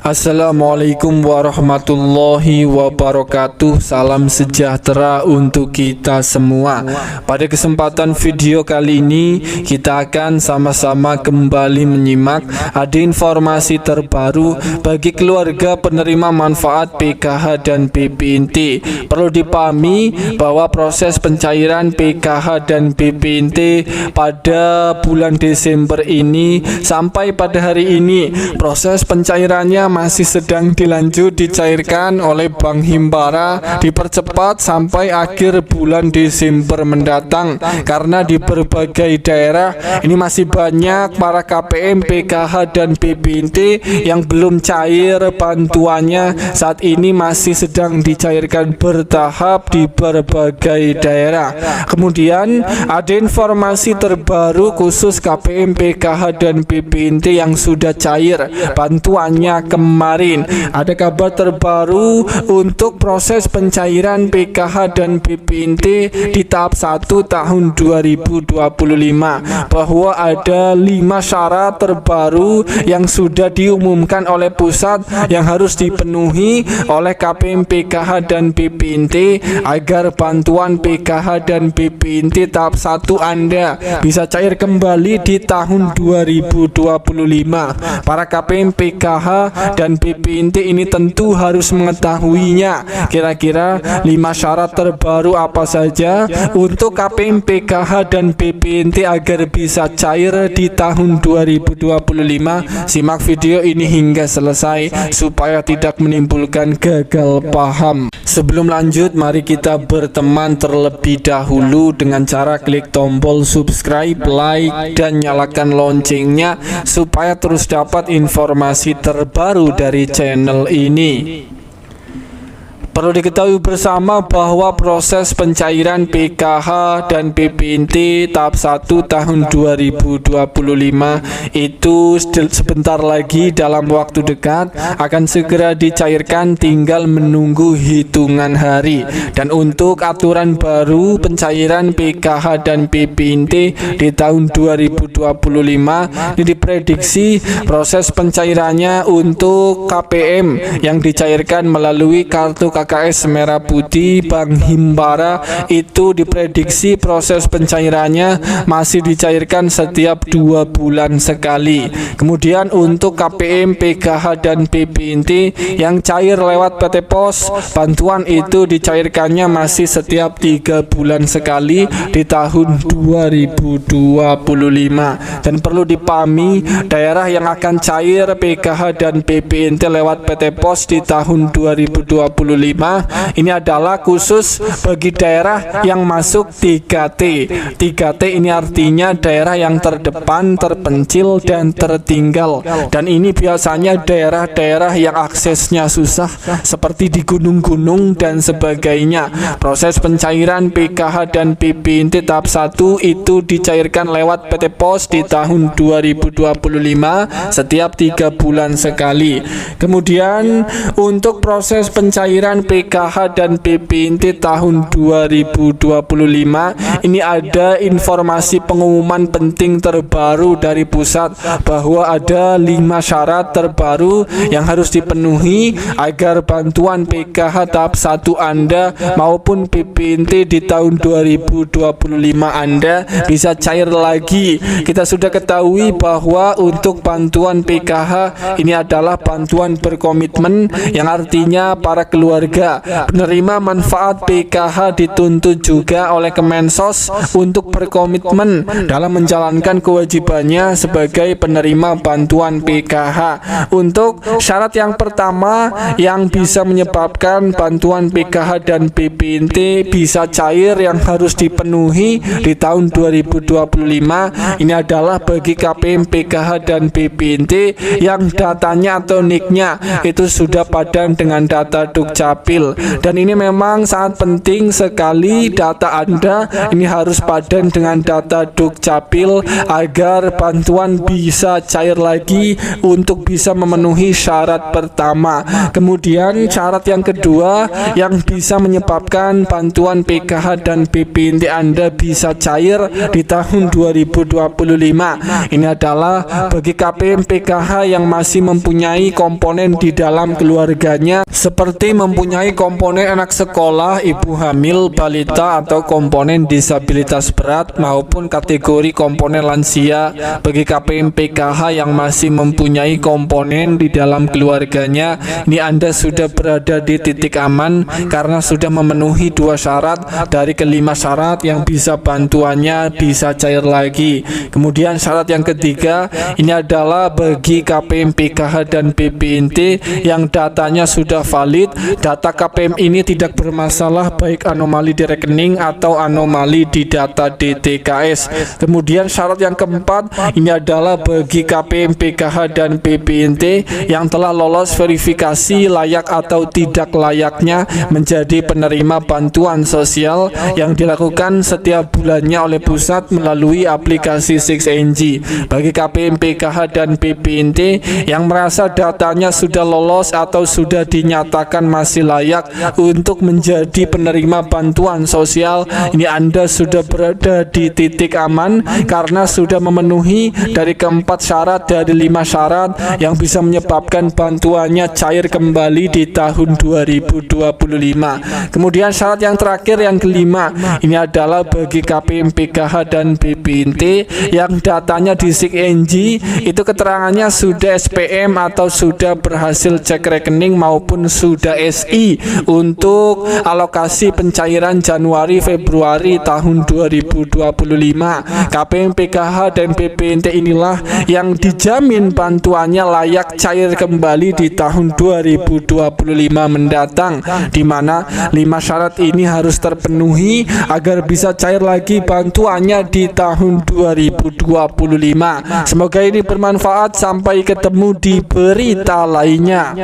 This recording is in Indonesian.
Assalamualaikum warahmatullahi wabarakatuh. Salam sejahtera untuk kita semua. Pada kesempatan video kali ini kita akan sama-sama kembali menyimak ada informasi terbaru bagi keluarga penerima manfaat PKH dan PPNT. Perlu dipahami bahwa proses pencairan PKH dan PPNT pada bulan Desember ini sampai pada hari ini proses pencairannya masih sedang dicairkan oleh Bank Himbara, dipercepat sampai akhir bulan Desember mendatang karena di berbagai daerah ini masih banyak para KPM, PKH dan PPNT yang belum cair bantuannya. Saat ini masih sedang dicairkan bertahap di berbagai daerah. Kemudian ada informasi terbaru khusus KPM, PKH dan PPNT yang sudah cair bantuannya kemarin. Ada kabar terbaru untuk proses pencairan PKH dan PPNT di tahap 1 tahun 2025, bahwa ada 5 syarat terbaru yang sudah diumumkan oleh pusat yang harus dipenuhi oleh KPM, PKH dan PPNT agar bantuan PKH dan PPNT tahap 1 Anda bisa cair kembali di tahun 2025. Para KPM, PKH dan PPNT ini tentu harus mengetahuinya. Kira-kira 5 syarat terbaru apa saja untuk KPM, PKH dan PPNT agar bisa cair di tahun 2025? Simak video ini hingga selesai supaya tidak menimbulkan gagal paham. Sebelum lanjut, mari kita berteman terlebih dahulu dengan cara klik tombol subscribe, like, dan nyalakan loncengnya supaya terus dapat informasi terbaru dari channel ini. Perlu diketahui bersama bahwa proses pencairan PKH dan PPNT tahap 1 tahun 2025 itu sebentar lagi dalam waktu dekat akan segera dicairkan, tinggal menunggu hitungan hari. Dan untuk aturan baru pencairan PKH dan PPNT di tahun 2025 ini diprediksi proses pencairannya untuk KPM yang dicairkan melalui kartu KKS Merah Putih Bank Himbara itu diprediksi proses pencairannya masih dicairkan setiap 2 bulan sekali. Kemudian untuk KPM, PKH dan PPNT yang cair lewat PT Pos, bantuan itu dicairkannya masih setiap 3 bulan sekali di tahun 2025. Dan perlu dipahami, daerah yang akan cair PKH dan PPNT lewat PT Pos di tahun 2025 ini adalah khusus bagi daerah yang masuk 3T. 3T ini artinya daerah yang terdepan, terpencil, dan tertinggal. Dan ini biasanya daerah-daerah yang aksesnya susah seperti di gunung-gunung dan sebagainya. Proses pencairan PKH dan PPNT tahap 1 itu dicairkan lewat PT Pos di tahun 2025 setiap 3 bulan sekali. Kemudian untuk proses pencairan PKH dan PPNT tahun 2025 ini ada informasi pengumuman penting terbaru dari pusat bahwa ada 5 syarat terbaru yang harus dipenuhi agar bantuan PKH tahap 1 Anda maupun PPNT di tahun 2025 Anda bisa cair lagi. Kita sudah ketahui bahwa untuk bantuan PKH ini adalah bantuan berkomitmen yang artinya para keluarga penerima manfaat PKH dituntut juga oleh Kemensos untuk berkomitmen dalam menjalankan kewajibannya sebagai penerima bantuan PKH. Untuk syarat yang pertama yang bisa menyebabkan bantuan PKH dan PPNT bisa cair yang harus dipenuhi di tahun 2025 ini adalah bagi KPM, PKH dan PPNT yang datanya atau NIK-nya itu sudah padan dengan data Dukcapil Dukcapil. Dan ini memang sangat penting sekali, data Anda ini harus padan dengan data Dukcapil agar bantuan bisa cair lagi untuk bisa memenuhi syarat pertama. Kemudian syarat yang kedua yang bisa menyebabkan bantuan PKH dan BPNT Anda bisa cair di tahun 2025 ini adalah bagi KPM PKH yang masih mempunyai komponen di dalam keluarganya, seperti mempunyai komponen anak sekolah, ibu hamil, balita, atau komponen disabilitas berat maupun kategori komponen lansia. Bagi KPM PKH yang masih mempunyai komponen di dalam keluarganya, ini Anda sudah berada di titik aman karena sudah memenuhi 2 syarat dari kelima syarat yang bisa bantuannya bisa cair lagi. Kemudian syarat yang ketiga ini adalah bagi KPM PKH dan BPNT yang datanya sudah valid, data KPM ini tidak bermasalah baik anomali di rekening atau anomali di data DTKS. Kemudian syarat yang keempat ini adalah bagi KPM PKH dan BPNT yang telah lolos verifikasi layak atau tidak layaknya menjadi penerima bantuan sosial yang dilakukan setiap bulannya oleh pusat melalui aplikasi 6NG. Bagi KPM PKH dan BPNT yang merasa datanya sudah lolos atau sudah dinyatakan masih layak untuk menjadi penerima bantuan sosial, ini Anda sudah berada di titik aman karena sudah memenuhi dari keempat syarat dari 5 syarat yang bisa menyebabkan bantuannya cair kembali di tahun 2025. Kemudian syarat yang terakhir yang kelima ini adalah bagi KPM PKH dan BPNT yang datanya di 6NG itu keterangannya sudah SPM atau sudah berhasil cek rekening maupun sudah SI untuk alokasi pencairan Januari Februari tahun 2025. KPM PKH dan BPNT inilah yang dijamin bantuannya layak cair kembali di tahun 2025 mendatang, di mana 5 syarat ini harus terpenuhi agar bisa cair lagi bantuannya di tahun 2025. Semoga ini bermanfaat. Sampai ketemu di berita lainnya.